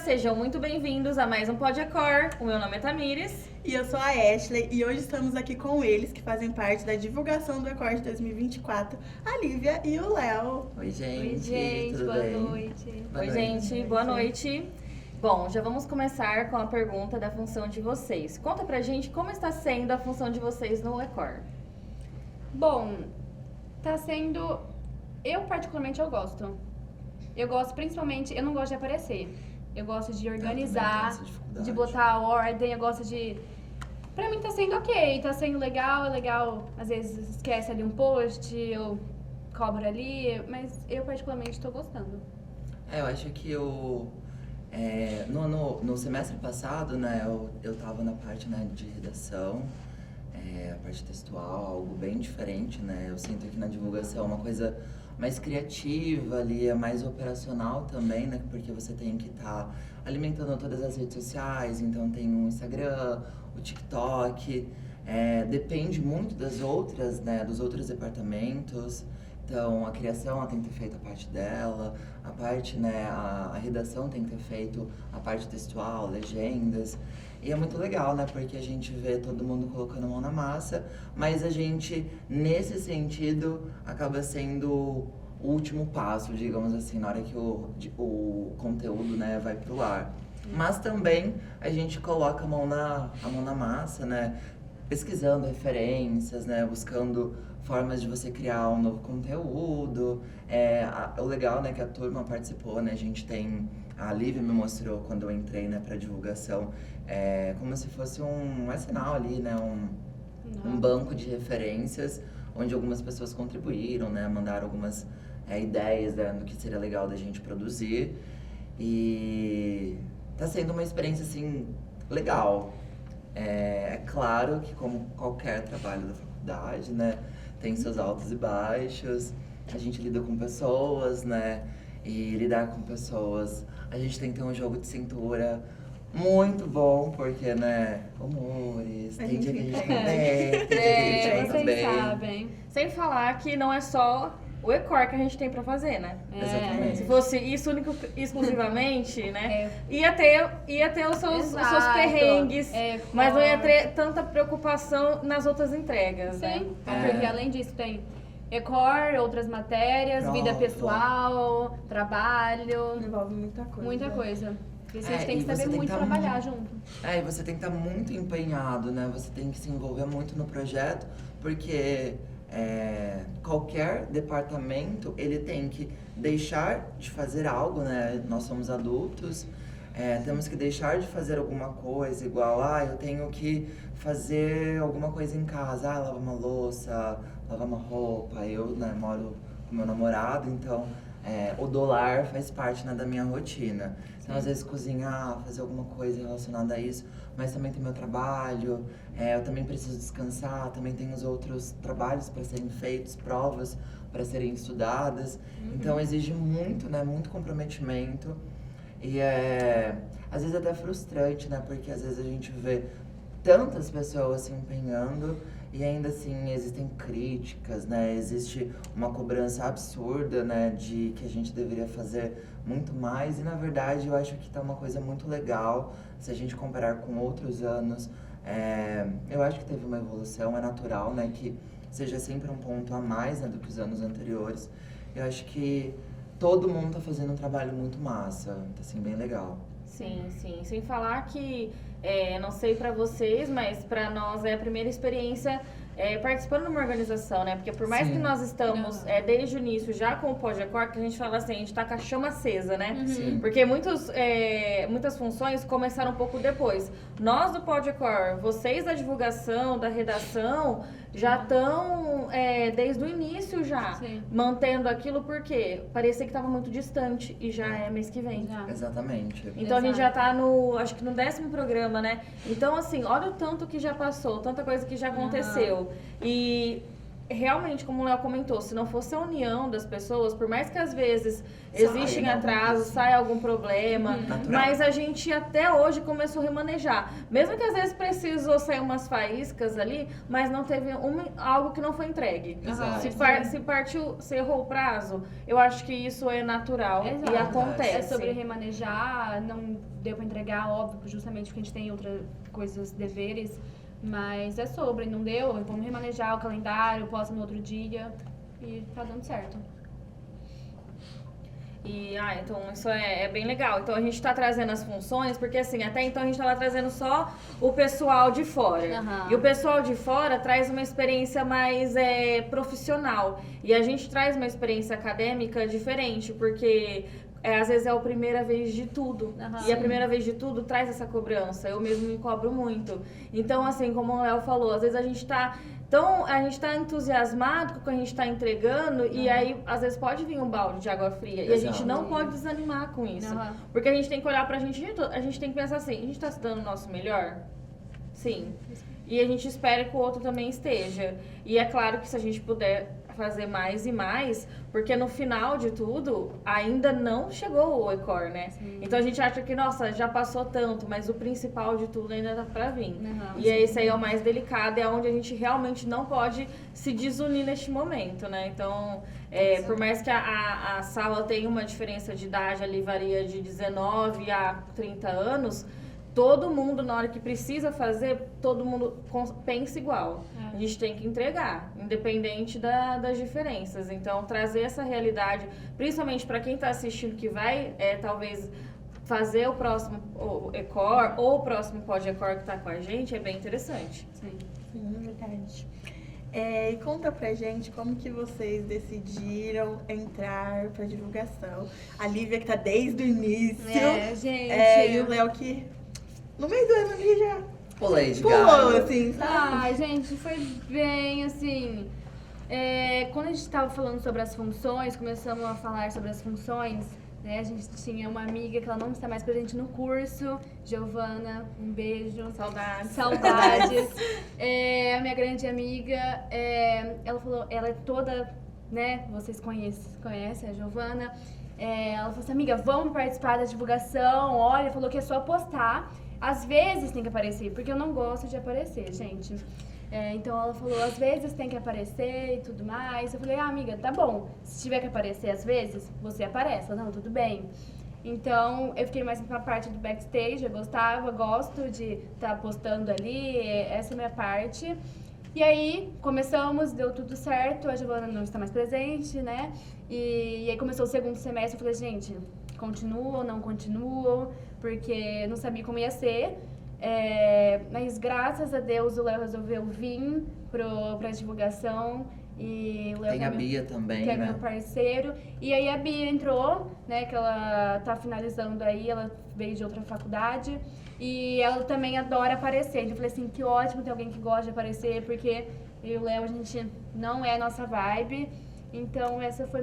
sejam muito bem-vindos a mais um Podecor. O meu nome é Tamires. E eu sou a Ashley e hoje estamos aqui com eles, que fazem parte da divulgação do Ecor de 2024, a Lívia e o Léo. Oi, gente. Oi, gente. Tudo Boa bem? noite. Oi, gente. Boa noite. Bom, já vamos começar com a pergunta da função de vocês. Conta pra gente como está sendo a função de vocês no Ecor. Bom, tá sendo... Eu particularmente eu gosto. Eu gosto principalmente... Eu não gosto de aparecer. Eu gosto de organizar, de botar a ordem, eu gosto de... Pra mim tá sendo ok, tá sendo legal, é legal. Às vezes esquece ali um post, eu cobro ali, mas eu particularmente tô gostando. Eu acho que no semestre passado, né, eu tava na parte, né, de redação, a parte textual, algo bem diferente, né? Eu sinto que na divulgação é uma coisa mais criativa ali, é mais operacional também, né? Porque você tem que estar alimentando todas as redes sociais, então tem o Instagram, o TikTok, depende muito das outras, né? Dos outros departamentos. Então, a criação ela tem que ter feito a parte dela, a parte, né, a redação tem que ter feito a parte textual, legendas. E é muito legal, né, porque a gente vê todo mundo colocando a mão na massa, mas a gente, nesse sentido, acaba sendo o último passo, digamos assim, na hora que o conteúdo, né, vai pro ar. Mas também a gente coloca a mão na massa, né, pesquisando referências, né, buscando formas de você criar um novo conteúdo. O legal, né, que a turma participou, né, a Lívia me mostrou quando eu entrei, né, pra divulgação, como se fosse um arsenal ali, né, um banco de referências, onde algumas pessoas contribuíram, né, mandaram algumas ideias, né, do que seria legal da gente produzir. E tá sendo uma experiência, assim, legal. É claro que, como qualquer trabalho da faculdade, né, tem seus altos e baixos, a gente lida com pessoas, né, e lidar com pessoas, a gente tem que ter um jogo de cintura muito bom, porque, né, humores, tem dia que a gente tá bem, tem dia que a gente não tá Vocês bem. sabem. Sem falar que não é só o Ecor que a gente tem pra fazer, né? Exatamente. Se fosse isso exclusivamente, né? Ia ter os seus Exato. perrengues, É, mas não ia ter tanta preocupação nas outras entregas, né? Sim, porque além disso tem Ecor, outras matérias, vida Prova. pessoal, trabalho, Envolve muita coisa. muita coisa. Por isso a gente tem e que saber você tem muito que tá trabalhar junto. E você tem que estar muito empenhado, né? Você tem que se envolver muito no projeto, porque qualquer departamento, ele tem que deixar de fazer algo, né? Nós somos adultos, temos que deixar de fazer alguma coisa, igual, eu tenho que fazer alguma coisa em casa, lavar uma louça, lavar uma roupa. Eu, né, moro com meu namorado, então o do lar faz parte, né, da minha rotina. Então, às vezes, cozinhar, fazer alguma coisa relacionada a isso, mas também tem meu trabalho, eu também preciso descansar, também tem os outros trabalhos para serem feitos, provas para serem estudadas. Então, exige muito, né, muito comprometimento. E às vezes até frustrante, né, porque às vezes a gente vê tantas pessoas se empenhando e ainda assim existem críticas, né? Existe uma cobrança absurda, né? De que a gente deveria fazer muito mais. E na verdade eu acho que tá uma coisa muito legal se a gente comparar com outros anos. Eu acho que teve uma evolução, é natural, né? Que seja sempre um ponto a mais, né, do que os anos anteriores. Eu acho que todo mundo tá fazendo um trabalho muito massa, tá assim, bem legal. Sim, sim. Sem falar que, não sei pra vocês, mas pra nós é a primeira experiência participando de uma organização, né? Porque por mais Sim. que nós estamos desde o início já com o Podecor, que a gente fala assim, a gente tá com a chama acesa, né? Sim. Porque muitas funções começaram um pouco depois. Nós do Podecor, vocês da divulgação, da redação, já estão desde o início já Sim. mantendo aquilo, porque parecia que estava muito distante e já é mês que vem. Já. Exatamente. Então a gente já tá acho que no 10º programa, né? Então, assim, olha o tanto que já passou, tanta coisa que já aconteceu. E realmente, como o Léo comentou, se não fosse a união das pessoas, por mais que às vezes existem né, atrasos, sai algum problema, Natural. mas a gente até hoje começou a remanejar. Mesmo que às vezes precisou sair umas faíscas ali, mas não teve algo que não foi entregue. Exato. Se partiu, se errou o prazo, eu acho que isso é natural Exato. e acontece. É sobre remanejar, não deu pra entregar, óbvio, justamente porque a gente tem outras coisas, deveres. Mas é sobre, não deu, vamos remanejar o calendário, posta no outro dia e tá dando certo. E, então isso é bem legal. Então a gente tá trazendo as funções, porque assim, até então a gente tava trazendo só o pessoal de fora. Aham. E o pessoal de fora traz uma experiência mais profissional. E a gente traz uma experiência acadêmica diferente, porque às vezes é a primeira vez de tudo. Aham. E a primeira vez de tudo traz essa cobrança. Eu mesmo me cobro muito. Então, assim, como o Léo falou, às vezes a gente tá entusiasmado com o que a gente tá entregando e aí, às vezes, pode vir um balde de água fria. E a gente Exato. não pode desanimar com isso. Aham. Porque a gente tem que olhar pra gente, a gente tem que pensar assim, a gente tá se dando o nosso melhor? Sim. E a gente espera que o outro também esteja. E é claro que se a gente puder fazer mais e mais, porque no final de tudo, ainda não chegou o ECOR, né? Sim. Então a gente acha que, nossa, já passou tanto, mas o principal de tudo ainda tá pra vir. Uhum, E esse aí é o mais delicado, é onde a gente realmente não pode se desunir neste momento, né? Então, por mais que a sala tenha uma diferença de idade, ali varia de 19 a 30 anos, todo mundo, na hora que precisa fazer, todo mundo pensa igual. A gente tem que entregar, independente das diferenças. Então, trazer essa realidade, principalmente para quem está assistindo, que vai, talvez, fazer o próximo ECOR ou o próximo Pod-ECOR que está com a gente, é bem interessante. Sim. Sim, é verdade. E conta pra gente como que vocês decidiram entrar pra divulgação. A Lívia que tá desde o início. Gente. E o Léo que no meio do ano ali já Pulei de pulou, galho. assim, sabe? Ai, gente, foi bem assim. Quando a gente estava falando sobre as funções, começamos a falar sobre as funções, né? A gente tinha uma amiga que ela não está mais presente no curso, Giovana, um beijo. Saudades. Saudades. A minha grande amiga, ela falou, ela é toda, né? Vocês conhecem a Giovana. Ela falou assim, amiga, vamos participar da divulgação. Olha, falou que é só postar. Às vezes tem que aparecer, porque eu não gosto de aparecer, gente. Então ela falou, às vezes tem que aparecer e tudo mais. Eu falei, amiga, tá bom. Se tiver que aparecer às vezes, você aparece. Ela, não, tudo bem. Então eu fiquei mais na parte do backstage, eu gosto de estar postando ali, essa é a minha parte. E aí começamos, deu tudo certo, a Giovana não está mais presente, né? E aí começou o segundo semestre, eu falei, gente, continuam, não continuam, porque não sabia como ia ser. Mas graças a Deus o Léo resolveu vir pra divulgação. E o Léo Tem a Bia também, que é né? meu parceiro. E aí a Bia entrou, né? Que ela tá finalizando aí, ela veio de outra faculdade. E ela também adora aparecer. Então eu falei assim, que ótimo ter alguém que gosta de aparecer, porque eu e o Léo, a gente não é a nossa vibe. Então essa foi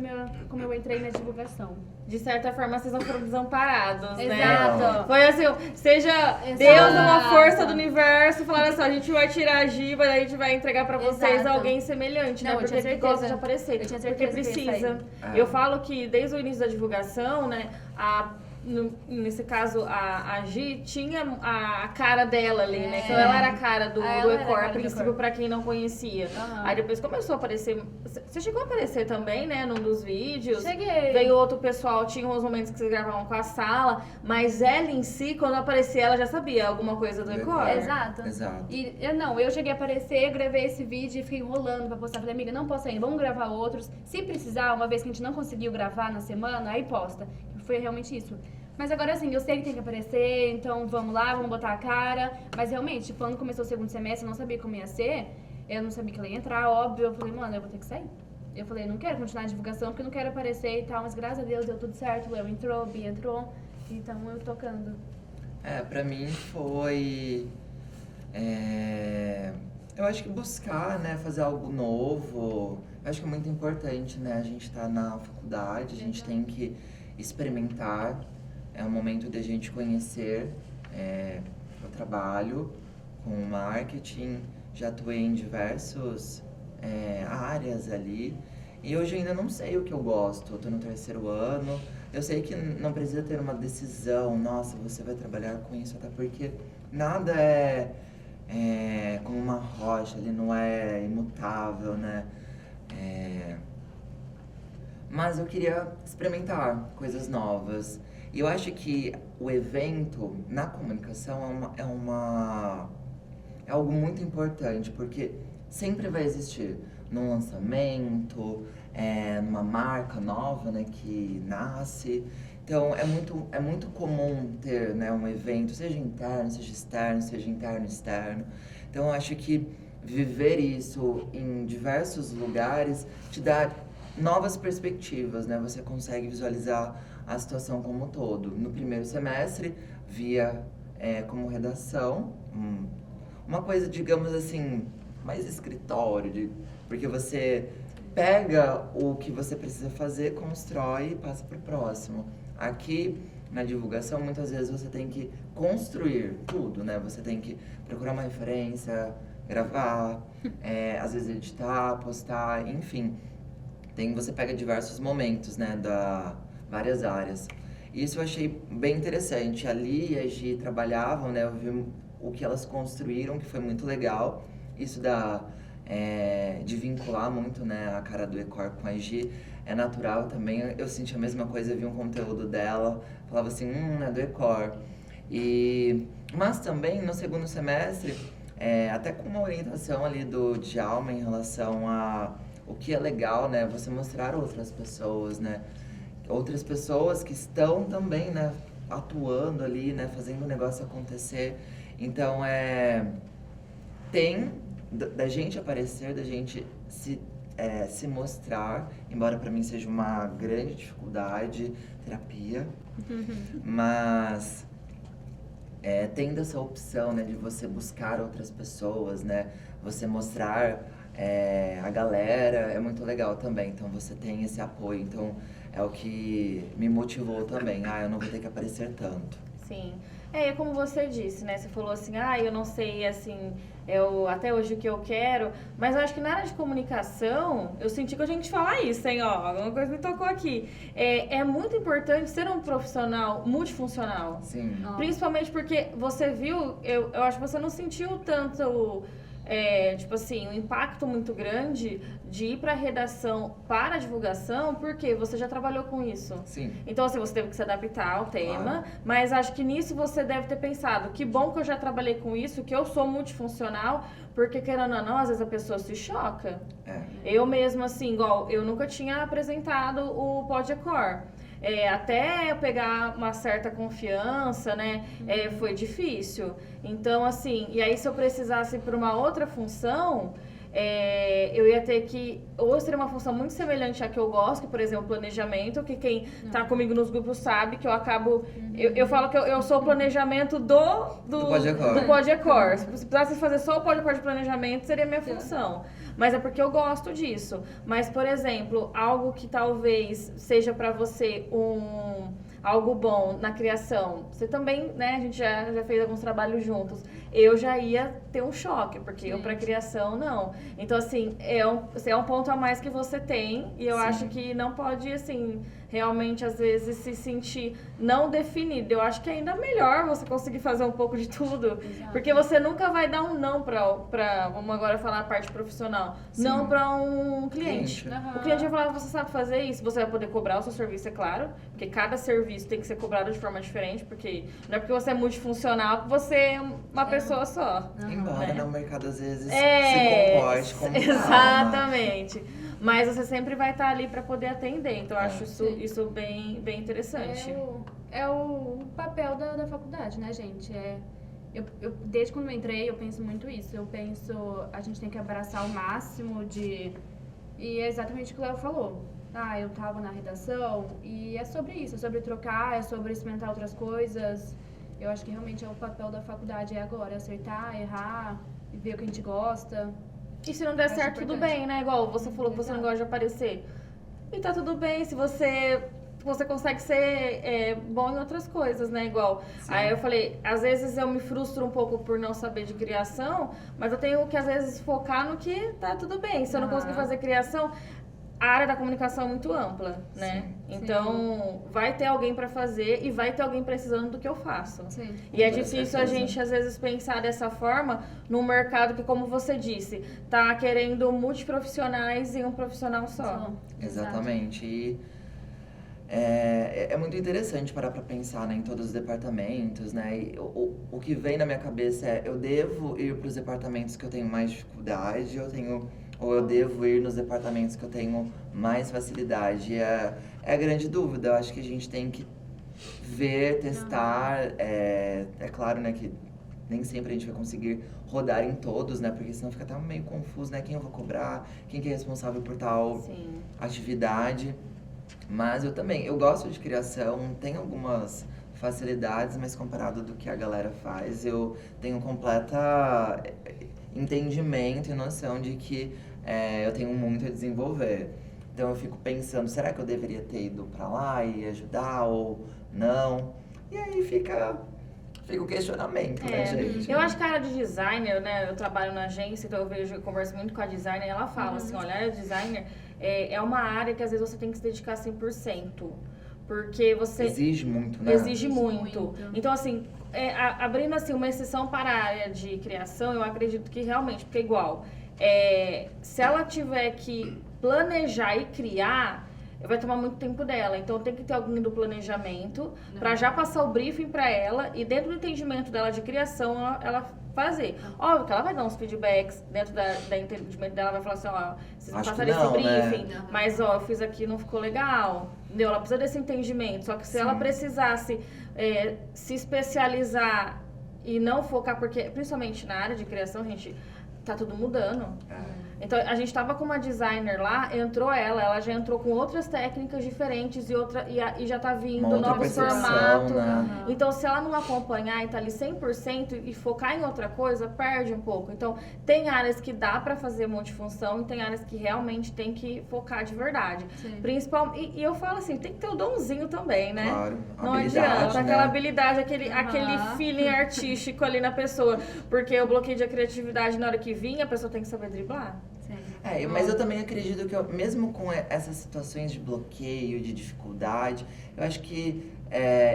como eu entrei na divulgação. De certa forma, vocês não foram desamparados, né? Exato. Foi assim, seja Exato. Deus, uma força do universo, falaram assim, a gente vai tirar a Giba, daí a gente vai entregar pra vocês Exato. alguém semelhante, Não, né? eu Porque tinha que gosta certeza. de aparecer. Eu tinha Porque certeza que ia precisa. sair. Eu falo que desde o início da divulgação, né, nesse caso, a Gi tinha a cara dela ali, né? Então ela era a cara do Ela era a ECOR, cara a do princípio, ECOR. pra quem não conhecia. Aham. Aí depois começou a aparecer. Você chegou a aparecer também, né? Num dos vídeos. Cheguei. Veio outro pessoal, tinha uns momentos que vocês gravavam com a sala, mas ela em si, quando aparecia, ela já sabia alguma coisa do ECOR. Exato. Exato. E eu cheguei a aparecer, gravei esse vídeo e fiquei enrolando pra postar. Falei, amiga, não posta ainda, vamos gravar outros. Se precisar, uma vez que a gente não conseguiu gravar na semana, aí posta. Foi realmente isso. Mas agora assim, eu sei que tem que aparecer, então vamos lá, vamos botar a cara. Mas realmente, quando começou o segundo semestre, eu não sabia como ia ser. Eu não sabia que ela ia entrar, óbvio. Eu falei, mano, eu vou ter que sair. Eu falei, não quero continuar a divulgação, porque eu não quero aparecer e tal. Mas graças a Deus deu tudo certo. O Léo entrou, a Bia entrou. Então eu tocando. Pra mim foi... eu acho que buscar, né, fazer algo novo. Eu acho que é muito importante, né? A gente tá na faculdade, a gente tem que experimentar. É um momento de a gente conhecer o trabalho com marketing. Já atuei em diversos áreas ali. E hoje eu ainda não sei o que eu gosto. Eu tô no 3º ano. Eu sei que não precisa ter uma decisão. Nossa, você vai trabalhar com isso, até porque nada é como uma rocha, ele não é imutável, né? Mas eu queria experimentar coisas novas. E eu acho que o evento na comunicação é algo muito importante, porque sempre vai existir num lançamento, numa marca nova, né, que nasce. Então, é muito comum ter, né, um evento, seja interno, seja externo, seja interno e externo. Então, eu acho que viver isso em diversos lugares te dá novas perspectivas, né? Você consegue visualizar a situação como um todo. No primeiro semestre, via como redação, uma coisa, digamos assim, mais escritório, porque você pega o que você precisa fazer, constrói e passa para o próximo. Aqui, na divulgação, muitas vezes você tem que construir tudo, né? Você tem que procurar uma referência, gravar, às vezes editar, postar, enfim. Você pega diversos momentos, né, várias áreas. Isso eu achei bem interessante. A Li e a Gi trabalhavam, né, eu vi o que elas construíram, que foi muito legal. Isso de vincular muito, né, a cara do Ecor com a Gi é natural também. Eu senti a mesma coisa, eu vi um conteúdo dela, falava assim, é do Ecor. Mas também, no segundo semestre, até com uma orientação ali do Djalma em relação a o que é legal, né, você mostrar outras pessoas, né, outras pessoas que estão também, né, atuando ali, né, fazendo o negócio acontecer. Então, tem da gente aparecer, da gente se mostrar, embora para mim seja uma grande dificuldade, terapia, mas tendo essa opção, né, de você buscar outras pessoas, né, você mostrar a galera, é muito legal também. Então você tem esse apoio, então é o que me motivou também. Eu não vou ter que aparecer tanto. Sim. É como você disse, né? Você falou assim, eu não sei, assim, até hoje o que eu quero, mas eu acho que na área de comunicação, eu senti que eu tinha que te falar isso, hein, alguma coisa me tocou aqui. É muito importante ser um profissional multifuncional. Sim. Principalmente porque você viu, eu acho que você não sentiu tanto... tipo assim, um impacto muito grande de ir para a redação para a divulgação, porque você já trabalhou com isso. Sim. Então, assim, você teve que se adaptar ao tema, Claro. mas acho que nisso você deve ter pensado, que bom que eu já trabalhei com isso, que eu sou multifuncional, porque querendo ou não, às vezes a pessoa se choca. Eu mesmo, assim, igual, eu nunca tinha apresentado o Podecor. Até eu pegar uma certa confiança, né, foi difícil. Então, assim, e aí se eu precisasse para uma outra função, eu ia ter que, ou seria uma função muito semelhante à que eu gosto, que, por exemplo, planejamento, que quem tá comigo nos grupos sabe que eu acabo, eu falo que eu sou o planejamento do Podecor. Se precisasse fazer só o Podecor de planejamento, seria minha função. Mas é porque eu gosto disso. Mas, por exemplo, algo que talvez seja para você algo bom na criação. Você também, né, a gente já fez alguns trabalhos juntos. Eu já ia ter um choque, porque eu para criação não. Então, assim, é um ponto a mais que você tem, e eu acho que não pode, assim, realmente, às vezes, se sentir não definido. Eu acho que é ainda melhor você conseguir fazer um pouco de tudo, porque você nunca vai dar um não pra vamos agora falar a parte profissional, não para um cliente. O cliente vai falar, você sabe fazer isso, você vai poder cobrar o seu serviço, é claro, porque cada serviço tem que ser cobrado de forma diferente, porque não é porque você é multifuncional que você é uma pessoa só. Embora no mercado, às vezes, se comporte como exatamente. Mas você sempre vai estar ali para poder atender. Então, eu acho isso bem, bem interessante. É o papel da faculdade, né, gente? Desde quando eu entrei, eu penso muito isso. Eu penso, a gente tem que abraçar o máximo de... E é exatamente o que o Léo falou. Eu tava na redação e é sobre isso. É sobre trocar, é sobre experimentar outras coisas. Eu acho que realmente é o papel da faculdade agora. Acertar, errar, ver o que a gente gosta. E se não der certo, tudo bem, né? Igual você falou que você não gosta de aparecer. E tá tudo bem, se você você consegue ser bom em outras coisas, né? Igual, aí eu falei, às vezes eu me frustro um pouco por não saber de criação, mas eu tenho que, às vezes, focar no que tá tudo bem. Se eu não conseguir fazer criação, a área da comunicação é muito ampla, né? Sim. Então, vai ter alguém para fazer e vai ter alguém precisando do que eu faço. Sim. E é Com difícil a certeza. gente, às vezes, pensar dessa forma num mercado que, como você disse, tá querendo multiprofissionais em um profissional só. Exatamente. E é muito interessante parar para pensar, né, em todos os departamentos, né? E o que vem na minha cabeça é, eu devo ir para os departamentos que eu tenho mais dificuldade, ou eu devo ir nos departamentos que eu tenho mais facilidade. É a grande dúvida. Eu acho que a gente tem que ver, testar. É claro, né, que nem sempre a gente vai conseguir rodar em todos, né? Porque senão fica até meio confuso, né? Quem eu vou cobrar, quem que é responsável por tal Sim. atividade. Mas eu gosto de criação, tenho algumas facilidades, mas comparado do que a galera faz, eu tenho completa entendimento e noção de que eu tenho muito a desenvolver. Então eu fico pensando, será que eu deveria ter ido pra lá e ajudar ou não? E aí fica o questionamento, né, gente? Eu acho que a área de designer, né? Eu trabalho na agência, então eu converso muito com a designer e ela fala assim, olha, a área de designer é uma área que às vezes você tem que se dedicar 100%. Porque você... Exige muito, né? Exige muito. Então, assim, abrindo assim, uma exceção para a área de criação, eu acredito que realmente, porque igual, se ela tiver que planejar e criar, vai tomar muito tempo dela. Então tem que ter alguém do planejamento para já passar o briefing para ela e dentro do entendimento dela de criação, ela fazer. Óbvio que ela vai dar uns feedbacks dentro da entendimento dela, vai falar assim, ó, vocês não Acho que passaram esse não, briefing, né? mas ó, eu fiz aqui e não ficou legal. Entendeu? Ela precisa desse entendimento. Só que se ela precisasse se especializar e não focar, porque principalmente na área de criação, gente, tá tudo mudando. Então, a gente tava com uma designer lá, entrou ela já entrou com outras técnicas diferentes e já tá vindo Uma outra novos percepção, formatos. né? Então, se ela não acompanhar e tá ali 100% e focar em outra coisa, perde um pouco. Então, tem áreas que dá pra fazer multifunção e tem áreas que realmente tem que focar de verdade. Principalmente, e eu falo assim, tem que ter o donzinho também, né? Claro, Não habilidade, adianta, né? aquela habilidade, aquele feeling artístico ali na pessoa. Porque o bloqueio de criatividade, na hora que vir, a pessoa tem que saber driblar. Mas eu também acredito que, mesmo com essas situações de bloqueio, de dificuldade, eu acho que,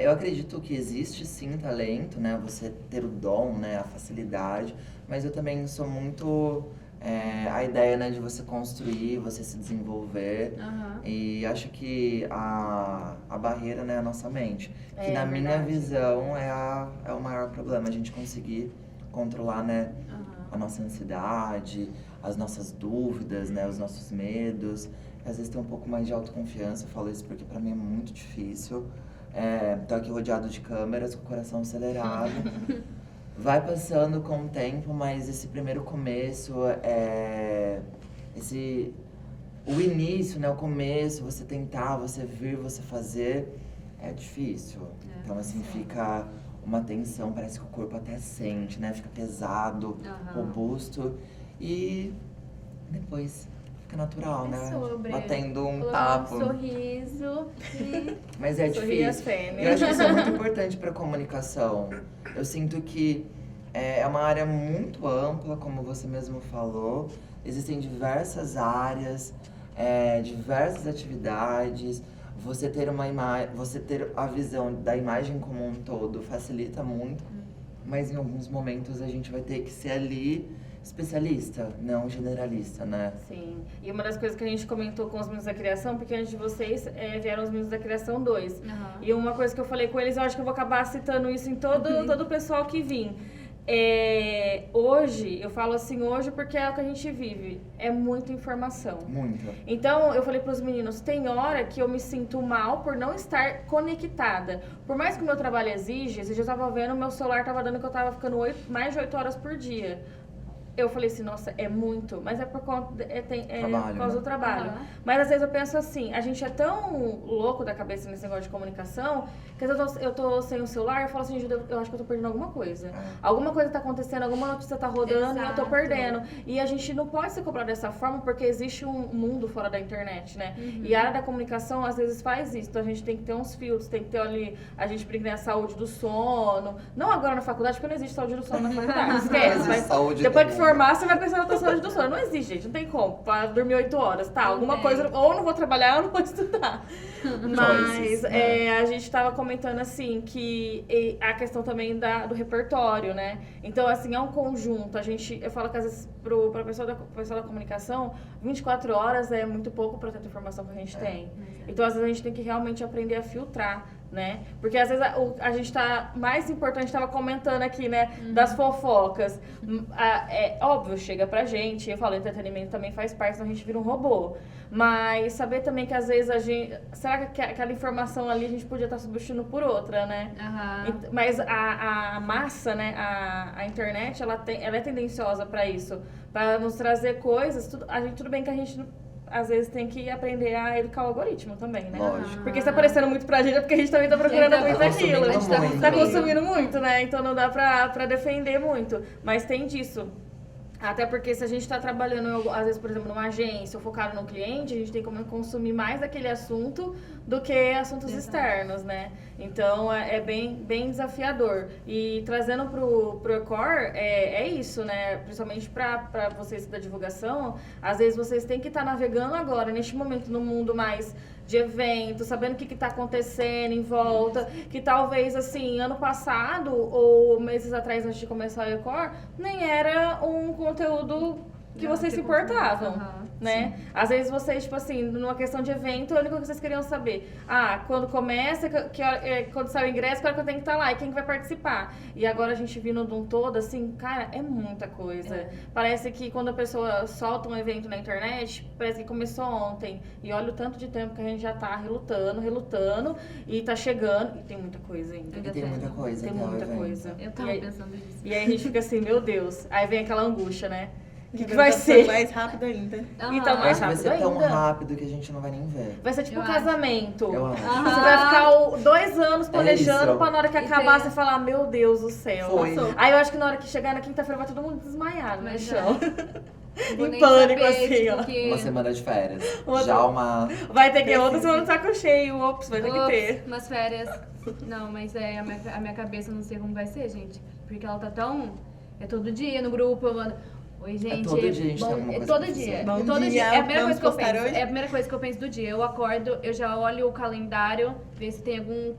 eu acredito que existe sim talento, né? Você ter o dom, né? A facilidade, mas eu também sou muito a ideia, né? De você construir, você se desenvolver, e acho que a barreira, né? É a nossa mente, que na minha visão é o maior problema, a gente conseguir controlar, né? A nossa ansiedade, as nossas dúvidas, né, os nossos medos. Às vezes ter um pouco mais de autoconfiança. Eu falo isso porque pra mim é muito difícil. Tô aqui rodeado de câmeras, com o coração acelerado. Vai passando com o tempo, mas esse primeiro começo, o início, né, o começo, você tentar, você vir, você fazer, é difícil. Então, assim, fica uma tensão, parece que o corpo até sente, né? Fica pesado, robusto. E depois fica natural, né? Batendo um papo. Sorriso e... Mas é Sorri as difícil. fêmeas. Eu acho que isso é muito importante para comunicação. Eu sinto que é uma área muito ampla, como você mesmo falou. Existem diversas áreas, diversas atividades. Você ter a visão da imagem como um todo facilita muito, mas em alguns momentos a gente vai ter que ser ali especialista, não generalista, né? Sim. E uma das coisas que a gente comentou com os meninos da criação, porque antes de vocês vieram os meninos da criação 2. E uma coisa que eu falei com eles, eu acho que eu vou acabar citando isso em todo o pessoal que vim. Hoje, eu falo assim hoje porque é o que a gente vive, é muita informação. Muita. Então, eu falei para os meninos, tem hora que eu me sinto mal por não estar conectada. Por mais que o meu trabalho exige, esse dia eu tava vendo, meu celular tava dando que eu tava ficando mais de 8 horas por dia. Eu falei assim, nossa, é muito, mas é por conta por causa do trabalho. Mas às vezes eu penso assim, a gente é tão louco da cabeça nesse negócio de comunicação, que Porque eu tô sem o celular, eu falo assim, Júlia, eu acho que eu tô perdendo alguma coisa. Alguma coisa tá acontecendo, alguma notícia tá rodando e eu tô Exato. perdendo. E a gente não pode se cobrar dessa forma porque existe um mundo fora da internet, né? E a área da comunicação às vezes faz isso. Então a gente tem que ter uns filtros, tem que ter ali, a gente brinca, né, a saúde do sono. Não agora na faculdade, porque não existe saúde do sono na faculdade. Esquece. Mas Saúde depois do que mundo. formar, você vai pensar na tua saúde do sono. Não existe, gente. Não tem como. Pra dormir 8 horas, tá? Não Alguma tem. coisa. Ou eu não vou trabalhar, ou eu não vou estudar. Mas Choices, né? a gente tava comentando assim que a questão também do repertório, né? Então, assim, é um conjunto. Eu falo que às vezes pra pessoa da comunicação, 24 horas é muito pouco pra tanta informação que a gente tem. Então, às vezes, a gente tem que realmente aprender a filtrar, né? Porque às vezes a gente tá mais importante, estava comentando aqui, né, das fofocas. É óbvio, chega pra gente, eu falo, entretenimento também faz parte, senão a gente vira um robô. Mas saber também que às vezes será que aquela informação ali a gente podia estar substituindo por outra, né? Mas a massa, né, a internet, ela é tendenciosa pra isso, pra nos trazer coisas, tudo bem que a gente às vezes tem que aprender a educar o algoritmo também, né? Lógico. Porque se tá aparecendo muito pra gente é porque a gente também tá procurando Então, muito tá aquilo. consumindo A gente muito, tá né? consumindo muito, né? Então não dá pra defender muito. Mas tem disso. Até porque se a gente tá trabalhando, às vezes, por exemplo, numa agência ou focado no cliente, a gente tem como consumir mais daquele assunto do que assuntos externos, né? Então, é bem desafiador. E trazendo pro Ecor, é isso, né? Principalmente pra vocês da divulgação, às vezes vocês têm que estar navegando agora, neste momento, no mundo mais de evento, sabendo o que está acontecendo em volta, que talvez, assim, ano passado ou meses atrás, antes de começar o Ecor, nem era um conteúdo que vocês se importavam, né? Às vezes vocês, tipo assim, numa questão de evento, a única coisa que vocês queriam saber, quando começa, quando sai o ingresso, qual é que eu tenho que estar lá e quem que vai participar. E agora a gente vindo de um todo, assim, cara, é muita coisa. Parece que quando a pessoa solta um evento na internet, parece que começou ontem. E olha o tanto de tempo que a gente já tá relutando, e tá chegando, e tem muita coisa ainda. E tem muita coisa. Tem até o muita evento. coisa. Eu tava pensando nisso. E aí a gente fica assim, meu Deus. Aí vem aquela angústia, né? O que Vai vai ser ser? mais rápido ainda. Então, mais Mas vai rápido ser tão ainda. rápido que a gente não vai nem ver. Vai ser tipo Eu um acho. casamento. Eu acho. Você vai ficar 2 anos planejando isso. pra na hora que E acabar tem- você falar, meu Deus do céu. Foi. Passou. Aí eu acho que na hora que chegar na quinta-feira vai todo mundo desmaiar no Mas chão. Não vou Em nem pânico, saber, assim, tipo, ó. que- Uma semana de férias. Uma- Já uma... Vai ter que outra semana de saco cheio. Ops, vai ter que ter. Umas férias. Não, mas a minha cabeça não sei como vai ser, gente. Porque ela tá tão... É todo dia no grupo, eu mando... Oi, gente. todo dia a gente tem alguma coisa todo pra fazer. dia. Bom todo dia, dia. É a primeira vamos coisa que eu postar penso. hoje? É a primeira coisa que eu penso do dia. Eu acordo, eu já olho o calendário, ver se tem alguma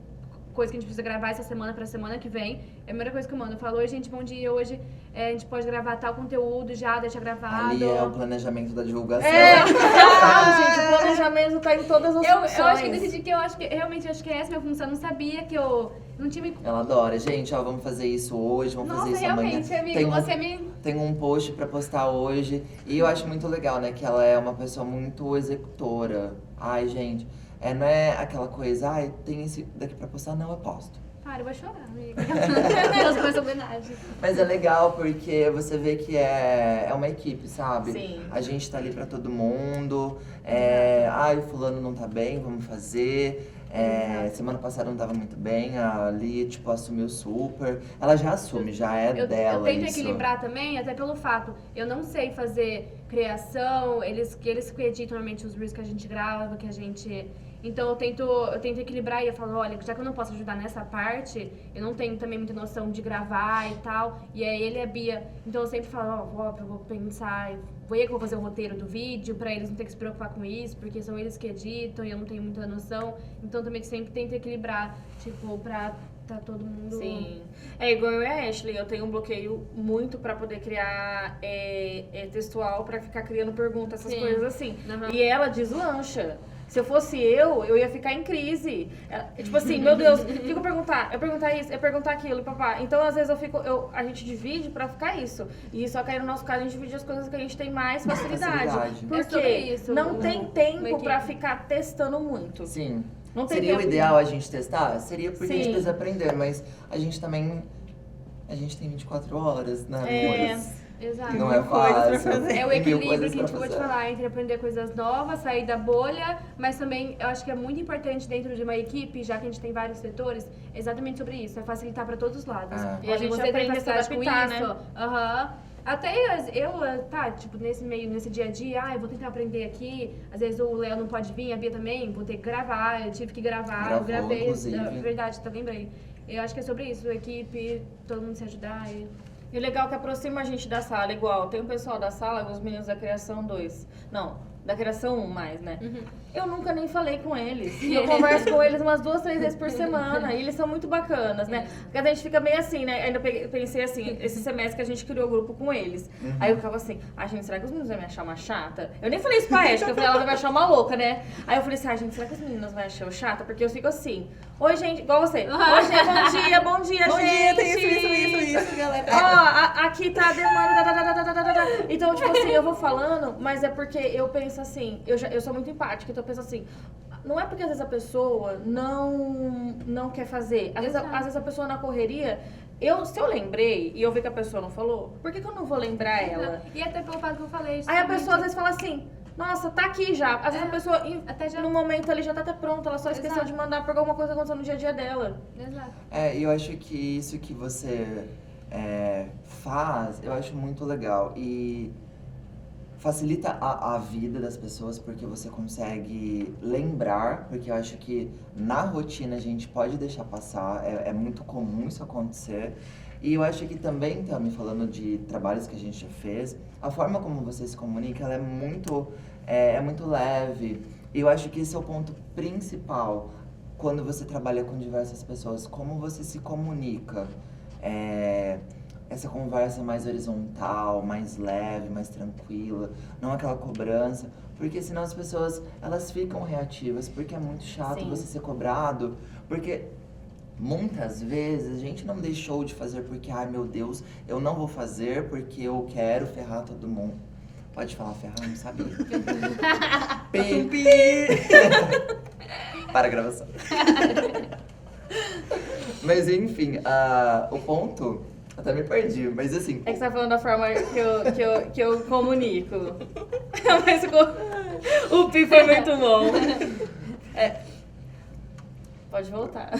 coisa que a gente precisa gravar essa semana pra semana que vem. É a primeira coisa que eu mando. Eu falo, oi, gente, bom dia. Hoje a gente pode gravar tal conteúdo já, deixa gravado. Ali é o planejamento da divulgação. Eu falo, gente, o planejamento tá em todas as Eu funções. acho que decidi que realmente acho que essa é a minha função. Eu não sabia que eu não tinha me... Ela adora. Gente, ó, vamos fazer isso hoje, vamos fazer Nossa, isso amanhã. realmente, amigo, Tem você me... Tem um post pra postar hoje. E eu acho muito legal, né? Que ela é uma pessoa muito executora. Ai, gente, não é aquela coisa, tem esse daqui pra postar, não, eu posto. Para, eu vou chorar, amiga. Meu Deus, foi essa homenagem. Mas é legal porque você vê que é uma equipe, sabe? Sim. A gente tá ali pra todo mundo. O fulano não tá bem, vamos fazer. Semana passada não tava muito bem, a Lia, tipo, assumiu super. Ela já assume, já é Eu dela tento isso. equilibrar também, até pelo fato, eu não sei fazer criação, eles que editam normalmente os reels que a gente grava, que a gente... Então eu tento equilibrar e eu falo, olha, já que eu não posso ajudar nessa parte, eu não tenho também muita noção de gravar e tal. E aí ele e a Bia, então eu sempre falo, eu vou pensar, vou eu que vou fazer o roteiro do vídeo, pra eles não ter que se preocupar com isso, porque são eles que editam e eu não tenho muita noção. Então também sempre tento equilibrar, tipo, pra tá todo mundo... Sim. É igual eu e a Ashley, eu tenho um bloqueio muito pra poder criar textual, pra ficar criando perguntas, essas Sim. coisas assim. Uhum. E ela deslancha. Se eu fosse eu ia ficar em crise. Tipo assim, meu Deus, o que eu perguntar? Eu perguntar isso, eu perguntar aquilo, papá. Então, às vezes, a gente divide pra ficar isso. E só que aí, no nosso caso, a gente divide as coisas que a gente tem mais facilidade. Facilidade. Porque É sobre isso, não tem tempo equipe. pra ficar testando muito. Sim. Não tem Seria o tempo. ideal a gente testar? Seria porque a gente Sim. precisa aprender, mas a gente também... A gente tem 24 horas, né, amores? Exato. Não é Coisas pra fácil. fazer. É o Tem mil equilíbrio coisas que a gente pra acabou de fazer. falar entre aprender coisas novas, sair da bolha, mas também eu acho que é muito importante dentro de uma equipe, já que a gente tem vários setores, exatamente sobre isso, é facilitar para todos os lados. Ah. E a gente Você tem aprende a se facilidade com adaptar, isso, né? aham. Até eu, tá, tipo, nesse dia a dia, eu vou tentar aprender aqui, às vezes o Léo não pode vir, a Bia também, vou ter que gravar, eu tive que gravar, Gravou, eu gravei, inclusive. é verdade, tá lembrei. Eu acho que é sobre isso, a equipe, todo mundo se ajudar e... E o legal é que aproxima a gente da sala, igual, tem o pessoal da sala, os meninos da Criação 2. Não, da Criação 1 mais, né? Eu nunca nem falei com eles. E eu converso com eles umas 2, 3 vezes por semana. E eles são muito bacanas, né? Porque a gente fica meio assim, né? Ainda pensei assim, esse semestre que a gente criou o grupo com eles. Aí eu ficava assim, gente, será que os meninos vão me achar uma chata? Eu nem falei isso pra Érica, eu falei, ela vai me achar uma louca, né? Aí eu falei assim, gente, será que os meninos vão achar eu chata? Porque eu fico assim, oi, gente, igual você. Oi, gente, bom dia, Bom gente. dia, tem isso, galera. Ó, aqui tá a demanda. Então, tipo assim, eu vou falando, mas é porque eu penso assim, eu sou muito empática, então eu penso assim, não é porque às vezes a pessoa não quer fazer. Às vezes a pessoa na correria, se eu lembrei e eu ver que a pessoa não falou, por que eu não vou lembrar ela? E até pelo fato que eu falei. Aí a pessoa às vezes fala assim, nossa, tá aqui já. Às vezes a pessoa, até já... no momento ali, já tá até pronta, ela só esqueceu Exato. de mandar por alguma coisa que aconteceu no dia a dia dela. Exato. E eu acho que isso que você faz, eu acho muito legal. E facilita a vida das pessoas porque você consegue lembrar, porque eu acho que na rotina a gente pode deixar passar, é muito comum isso acontecer. E eu acho que também, Tami, falando de trabalhos que a gente já fez, a forma como você se comunica, ela é muito leve. E eu acho que esse é o ponto principal quando você trabalha com diversas pessoas, como você se comunica. Essa conversa mais horizontal, mais leve, mais tranquila, não aquela cobrança, porque senão as pessoas, elas ficam reativas, porque é muito chato Sim. você ser cobrado, porque muitas vezes a gente não deixou de fazer porque, ai meu Deus, eu não vou fazer porque eu quero ferrar todo mundo. Pode falar ferrar? Não sabia. Para a gravação. Mas enfim, o ponto... Até me perdi, mas assim... É que você tá falando da forma que eu comunico. Mas o Pi foi muito bom. Pode voltar.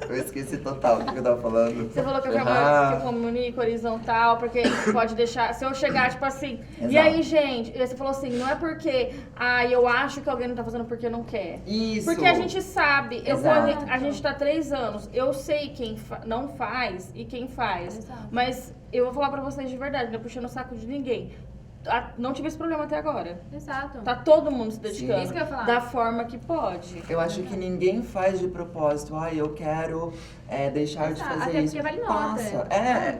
Eu esqueci total o que eu tava falando. Você falou que eu comunico horizontal, porque pode deixar... Se eu chegar, tipo assim... Exato. E aí, gente? E aí você falou assim, não é porque... eu acho que alguém não tá fazendo porque não quer. Isso! Porque a gente sabe, Exato. a gente tá 3 anos, eu sei quem não faz e quem faz. Exato. Mas eu vou falar pra vocês de verdade, não é puxando o saco de ninguém. Não tive esse problema até agora. Exato. Tá todo mundo se dedicando Isso que eu ia falar. da forma que pode. Eu acho que ninguém faz de propósito. Eu quero deixar de Exato, fazer até isso. porque vale nota. Passa.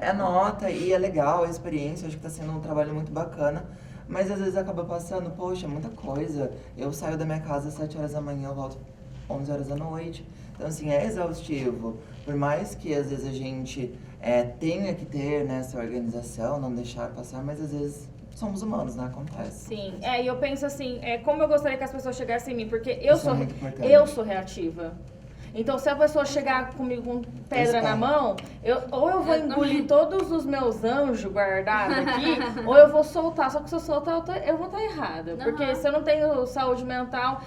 É nota e é legal a experiência. Acho que tá sendo um trabalho muito bacana. Mas às vezes acaba passando, poxa, muita coisa. Eu saio da minha casa às 7 horas da manhã, eu volto 11 horas da noite. Então, assim, é exaustivo. Por mais que às vezes a gente tenha que ter nessa organização, não deixar passar, mas às vezes somos humanos, né? Acontece. Sim, e eu penso assim, como eu gostaria que as pessoas chegassem em mim, porque eu Isso é muito importante. eu sou reativa. Então, se a pessoa chegar comigo com pedra na mão, ou eu vou engolir todos os meus anjos guardados aqui, ou eu vou soltar. Só que se eu soltar, eu vou estar errada. Porque se eu não tenho saúde mental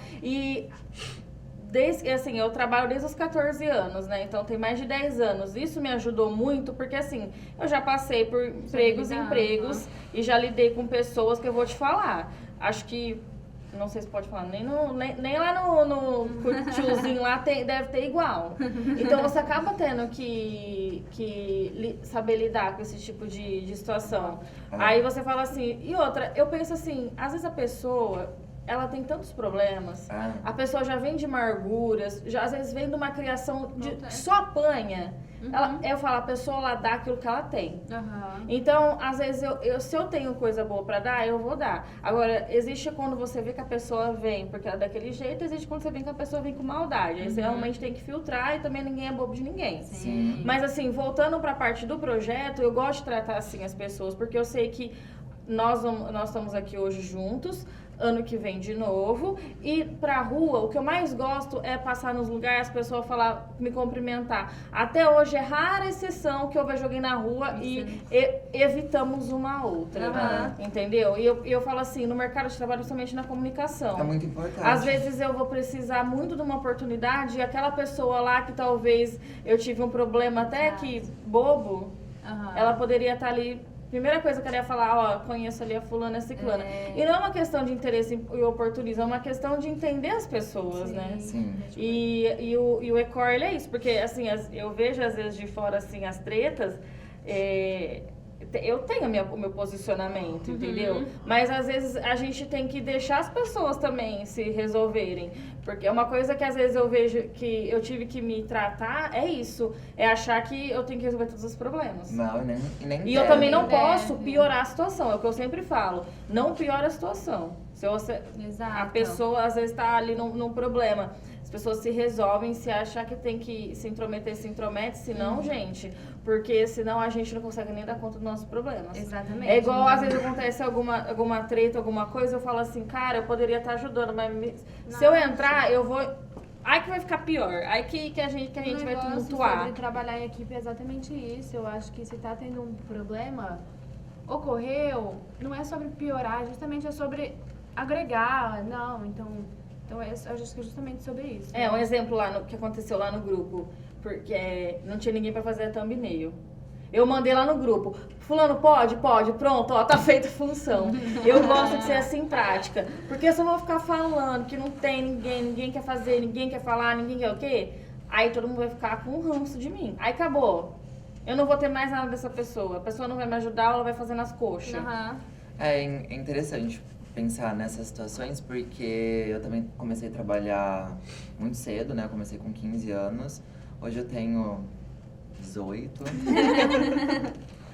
eu trabalho desde os 14 anos, né? Então tem mais de 10 anos. Isso me ajudou muito, porque assim, eu já passei por empregos e já lidei com pessoas que eu vou te falar. Acho que, não sei se pode falar, nem lá no tiozinho lá deve ter igual. Então você acaba tendo que saber lidar com esse tipo de situação. Aí você fala assim, e outra, eu penso assim, às vezes a pessoa... Ela tem tantos problemas, a pessoa já vem de amarguras, às vezes vem de uma criação só apanha. Eu falo, a pessoa ela dá aquilo que ela tem. Então, às vezes, se eu tenho coisa boa pra dar, eu vou dar. Agora, existe quando você vê que a pessoa vem porque ela é daquele jeito, existe quando você vê que a pessoa vem com maldade. Aí você realmente tem que filtrar e também ninguém é bobo de ninguém. Sim. Mas assim, voltando pra parte do projeto, eu gosto de tratar assim as pessoas, porque eu sei que nós estamos aqui hoje juntos. ano que vem de novo. E pra rua, o que eu mais gosto é passar nos lugares, as pessoas falar, me cumprimentar. Até hoje é rara exceção que eu vejo alguém na rua e evitamos uma outra. Entendeu? E eu falo assim, no mercado de trabalho, somente na comunicação. É muito importante. Às vezes eu vou precisar muito de uma oportunidade e aquela pessoa lá que talvez eu tive um problema até que bobo, ela poderia estar ali. Primeira coisa que ela ia falar, ó, conheço ali a fulana e a ciclana. E não é uma questão de interesse e oportunismo, é uma questão de entender as pessoas, né? Sim. E o E-Core, ele é isso, porque assim, eu vejo às vezes de fora assim as tretas, eu tenho o meu posicionamento, entendeu? Mas às vezes a gente tem que deixar as pessoas também se resolverem. Porque é uma coisa que às vezes eu vejo que eu tive que me tratar, é isso. É achar que eu tenho que resolver todos os problemas. Não, nem E eu também não posso piorar a situação, é o que eu sempre falo. Não piora a situação. Se você, a pessoa às vezes está ali num problema. As pessoas se resolvem, se achar que tem que se intrometer, se intromete, senão, gente, porque senão a gente não consegue nem dar conta dos nossos problemas. Exatamente. É igual, às vezes acontece alguma treta, alguma coisa, eu falo assim, cara, eu poderia estar ajudando, mas se eu entrar, eu vou... Aí que vai ficar pior, aí que a gente vai tumultuar. Sobre trabalhar em equipe é exatamente isso. Eu acho que se tá tendo um problema, ocorreu, não é sobre piorar, justamente é sobre agregar, não, então eu acho que é justamente sobre isso. Um exemplo lá que aconteceu lá no grupo, porque não tinha ninguém pra fazer a thumbnail. Eu mandei lá no grupo, fulano, pode, pronto, ó, tá feita a função. Eu gosto de ser assim, prática, porque eu só vou ficar falando que não tem ninguém quer fazer, ninguém quer falar, ninguém quer o quê? Aí todo mundo vai ficar com um ranço de mim. Aí acabou. Eu não vou ter mais nada dessa pessoa. A pessoa não vai me ajudar, ela vai fazer nas coxas. É interessante pensar nessas situações, porque eu também comecei a trabalhar muito cedo, né? Eu comecei com 15 anos. Hoje eu tenho 18,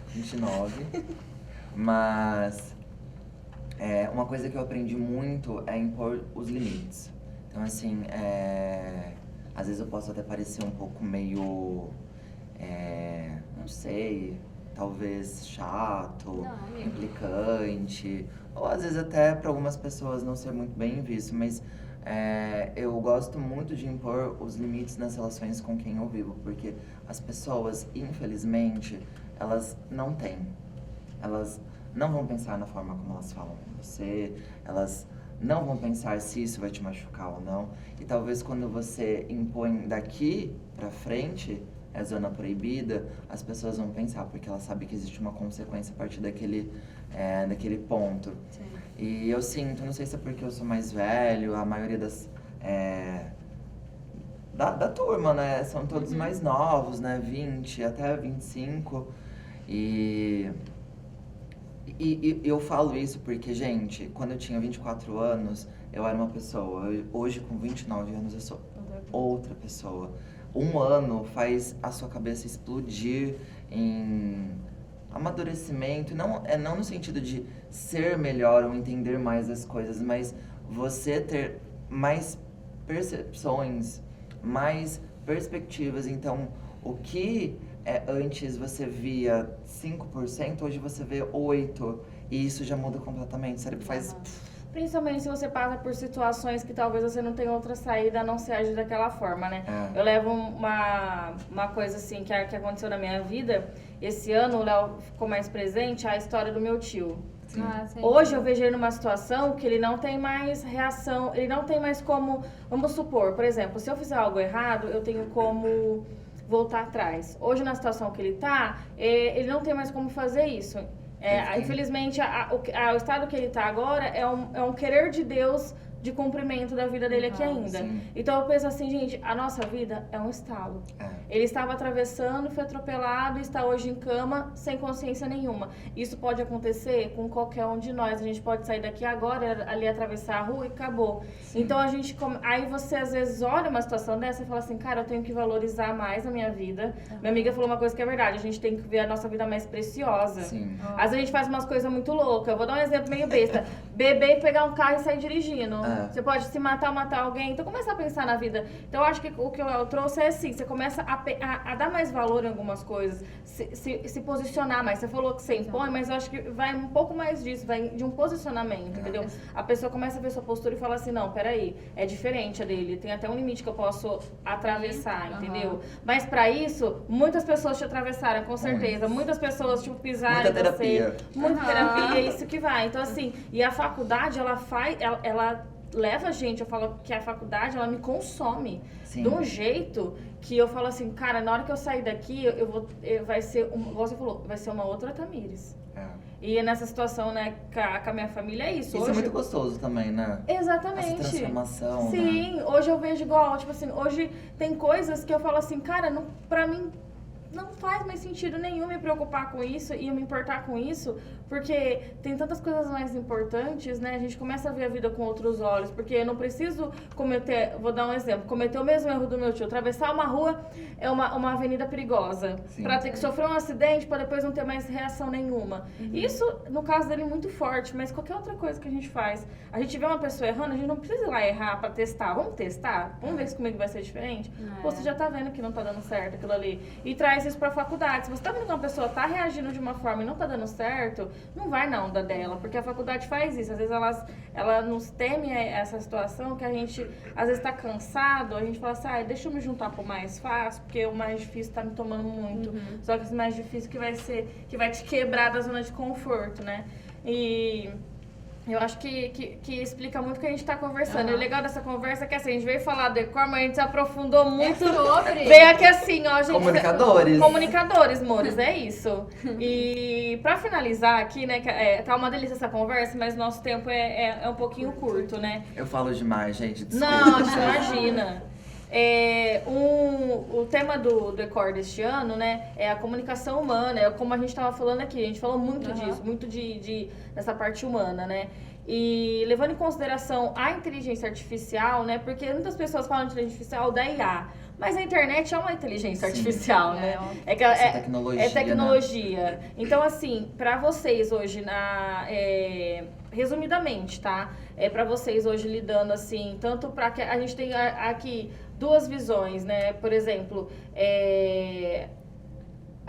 29. Mas uma coisa que eu aprendi muito é impor os limites. Então, assim, às vezes eu posso até parecer um pouco meio, não sei, talvez chato, implicante, ou às vezes até para algumas pessoas não ser muito bem visto, mas eu gosto muito de impor os limites nas relações com quem eu vivo, porque as pessoas, infelizmente, elas não têm. Elas não vão pensar na forma como elas falam com você, elas não vão pensar se isso vai te machucar ou não. E talvez quando você impõe daqui pra frente, é zona proibida, as pessoas vão pensar, porque elas sabem que existe uma consequência a partir daquele ponto. Sim. E eu sinto, não sei se é porque eu sou mais velho, a maioria da turma, né, são todos mais novos, né, 20 até 25, e eu falo isso porque, gente, quando eu tinha 24 anos, eu era uma pessoa. Hoje, com 29 anos, eu sou outra pessoa. Um ano faz a sua cabeça explodir em amadurecimento. Não no sentido de ser melhor ou entender mais as coisas, mas você ter mais percepções, mais perspectivas. Então, o que antes você via 5%, hoje você vê 8%. E isso já muda completamente. O cérebro faz... Principalmente se você passa por situações que talvez você não tenha outra saída a não ser agir daquela forma, né? Eu levo uma coisa assim que aconteceu na minha vida. Esse ano o Léo ficou mais presente, a história do meu tio. Hoje eu vejo ele numa situação que ele não tem mais reação, ele não tem mais como... Vamos supor, por exemplo, se eu fizer algo errado, eu tenho como voltar atrás. Hoje, na situação que ele tá, ele não tem mais como fazer isso. Infelizmente, o estado que ele tá agora é um querer de Deus de cumprimento da vida dele aqui ainda. Sim. Então eu penso assim, gente, a nossa vida é um estalo. Ele estava atravessando, foi atropelado e está hoje em cama sem consciência nenhuma. Isso pode acontecer com qualquer um de nós. A gente pode sair daqui agora, ali atravessar a rua e acabou. Sim. Então aí você às vezes olha uma situação dessa e fala assim, cara, eu tenho que valorizar mais a minha vida. Minha amiga falou uma coisa que é verdade, a gente tem que ver a nossa vida mais preciosa. Sim. Às vezes a gente faz umas coisas muito loucas. Eu vou dar um exemplo meio besta. Beber e pegar um carro e sair dirigindo. Você pode se matar ou matar alguém. Então, começa a pensar na vida. Então, eu acho que o que eu trouxe é assim, você começa a dar mais valor em algumas coisas, se posicionar mais. Você falou que você impõe, mas eu acho que vai um pouco mais disso, vai de um posicionamento, entendeu? A pessoa começa a ver sua postura e fala assim, não, peraí, é diferente a dele, tem até um limite que eu posso atravessar, entendeu? Mas pra isso, muitas pessoas te atravessaram, com certeza. Muitas pessoas, tipo, pisaram Muita em você. terapia. Muita terapia, é isso que vai. Então, assim, e a faculdade, ela leva a gente, eu falo que a faculdade, ela me consome. Sim. De um jeito que eu falo assim, cara, na hora que eu sair daqui, vai ser, como você falou, vai ser uma outra Tamires. E nessa situação, né, com a minha família é isso. Isso hoje, é muito gostoso também, né? Exatamente. Essa transformação, Sim, né? hoje eu vejo igual, tipo assim, hoje tem coisas que eu falo assim, cara, não, pra mim não faz mais sentido nenhum me preocupar com isso e me importar com isso, porque tem tantas coisas mais importantes, né? A gente começa a ver a vida com outros olhos, porque eu não preciso cometer, vou dar um exemplo, cometer o mesmo erro do meu tio, atravessar uma rua é uma avenida perigosa, pra ter que sofrer um acidente, pra depois não ter mais reação nenhuma. Isso, no caso dele, é muito forte, mas qualquer outra coisa que a gente faz, a gente vê uma pessoa errando, a gente não precisa ir lá errar pra testar, vamos testar? Vamos ver se comigo vai ser diferente? Pô, você já tá vendo que não tá dando certo aquilo ali. E traz isso pra faculdade. Se você tá vendo que uma pessoa tá reagindo de uma forma e não tá dando certo, não vai na onda dela, porque a faculdade faz isso. Às vezes ela nos teme essa situação que a gente, às vezes, tá cansado, a gente fala assim, deixa eu me juntar pro mais fácil, porque o mais difícil tá me tomando muito. Só que esse mais difícil que vai te quebrar da zona de conforto, né? E eu acho que explica muito o que a gente tá conversando. E o legal dessa conversa é que assim, a gente veio falar do Ecor, mas a gente se aprofundou muito. Veio aqui assim, ó, gente. Comunicadores. Comunicadores, Mores, é isso. E pra finalizar aqui, né, tá uma delícia essa conversa, mas nosso tempo é um pouquinho curto, né? Eu falo demais, gente. Desculpa. Não, você imagina. O tema do Ecor deste ano, né, é a comunicação humana, é como a gente estava falando aqui, a gente falou muito disso, muito dessa parte humana, né, e levando em consideração a inteligência artificial, né, porque muitas pessoas falam de inteligência artificial da IA, mas a internet é uma inteligência artificial, né, é tecnologia. Né? Então, assim, para vocês hoje, resumidamente, tá, para vocês hoje lidando, assim, tanto para que a gente tem aqui duas visões, né? Por exemplo,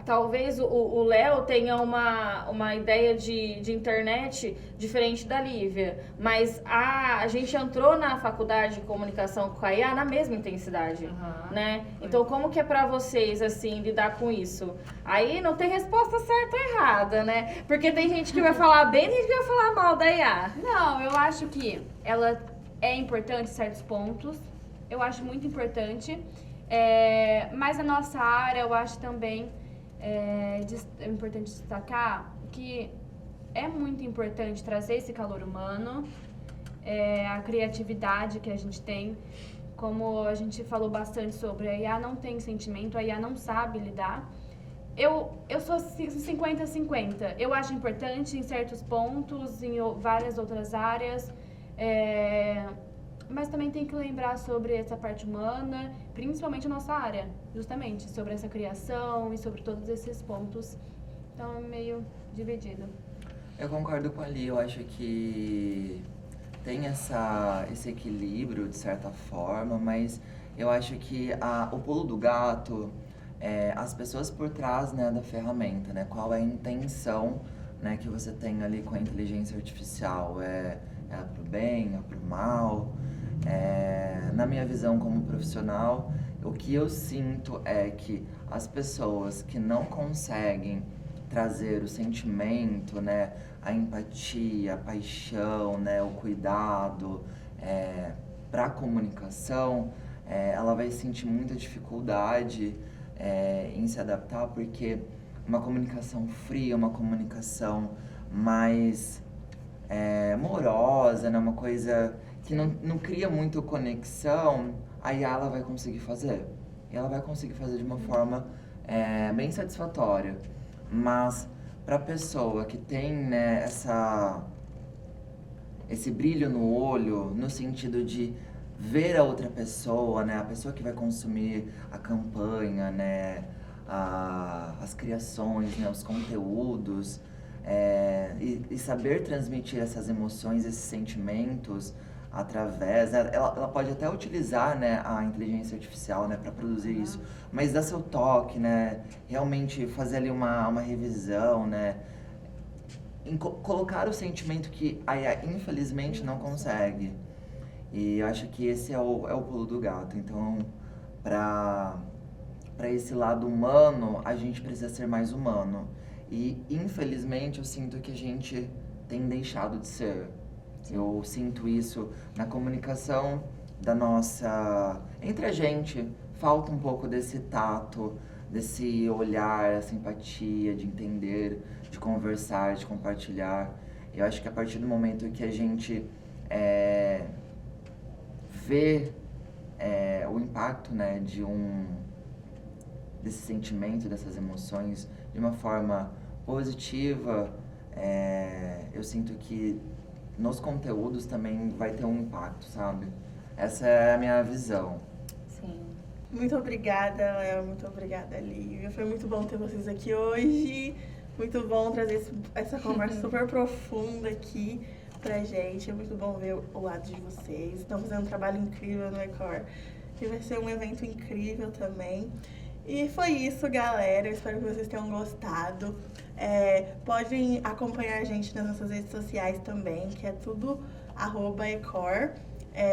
talvez o Léo tenha uma ideia de internet diferente da Lívia, mas a gente entrou na faculdade de comunicação com a IA na mesma intensidade, né? Então, como que é pra vocês, assim, lidar com isso? Aí não tem resposta certa ou errada, né? Porque tem gente que vai falar bem e tem gente que vai falar mal da IA. Não, eu acho que ela é importante em certos pontos. Eu acho muito importante, mas na nossa área eu acho também é importante destacar que é muito importante trazer esse calor humano, a criatividade que a gente tem, como a gente falou bastante sobre, a IA não tem sentimento, a IA não sabe lidar. Eu sou 50-50, eu acho importante em certos pontos, em várias outras áreas, mas também tem que lembrar sobre essa parte humana, principalmente a nossa área, justamente, sobre essa criação e sobre todos esses pontos. Então, é meio dividido. Eu concordo com a Li, eu acho que tem esse equilíbrio, de certa forma, mas eu acho que o pulo do gato é as pessoas por trás, né, da ferramenta, né? Qual é a intenção, né, que você tem ali com a inteligência artificial? É pro bem, é pro mal? Na minha visão como profissional, o que eu sinto é que as pessoas que não conseguem trazer o sentimento, né, a empatia, a paixão, né, o cuidado para a comunicação, ela vai sentir muita dificuldade em se adaptar, porque uma comunicação fria, uma comunicação mais morosa, né, uma coisa que não cria muito conexão, aí ela vai conseguir fazer. E ela vai conseguir fazer de uma forma bem satisfatória. Mas para a pessoa que tem, né, esse brilho no olho, no sentido de ver a outra pessoa, né, a pessoa que vai consumir a campanha, né, as criações, né, os conteúdos, e saber transmitir essas emoções, esses sentimentos, através, né? Ela pode até utilizar, né, a inteligência artificial, né, para produzir isso, mas dar seu toque, né, realmente fazer ali uma revisão, né, colocar o sentimento que a IA infelizmente não consegue. E eu acho que esse é o pulo do gato. Então, para esse lado humano, a gente precisa ser mais humano. E infelizmente eu sinto que a gente tem deixado de ser. Eu sinto isso na comunicação da nossa... Entre a gente, falta um pouco desse tato, desse olhar, essa empatia, de entender, de conversar, de compartilhar. Eu acho que a partir do momento que a gente vê o impacto, né, desse sentimento, dessas emoções, de uma forma positiva, eu sinto que nos conteúdos também vai ter um impacto, sabe? Essa é a minha visão. Sim. Muito obrigada, Léo. Muito obrigada, Lívia. Foi muito bom ter vocês aqui hoje. Muito bom trazer essa conversa super profunda aqui pra gente. É muito bom ver o lado de vocês. Estão fazendo um trabalho incrível no Ecor. E vai ser um evento incrível também. E foi isso, galera. Eu espero que vocês tenham gostado. Podem acompanhar a gente nas nossas redes sociais também, que é tudo @Ecor.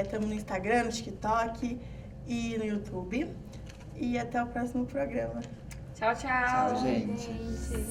Estamos no Instagram, no TikTok e no YouTube. E até o próximo programa. Tchau, tchau. Tchau, gente. Gente.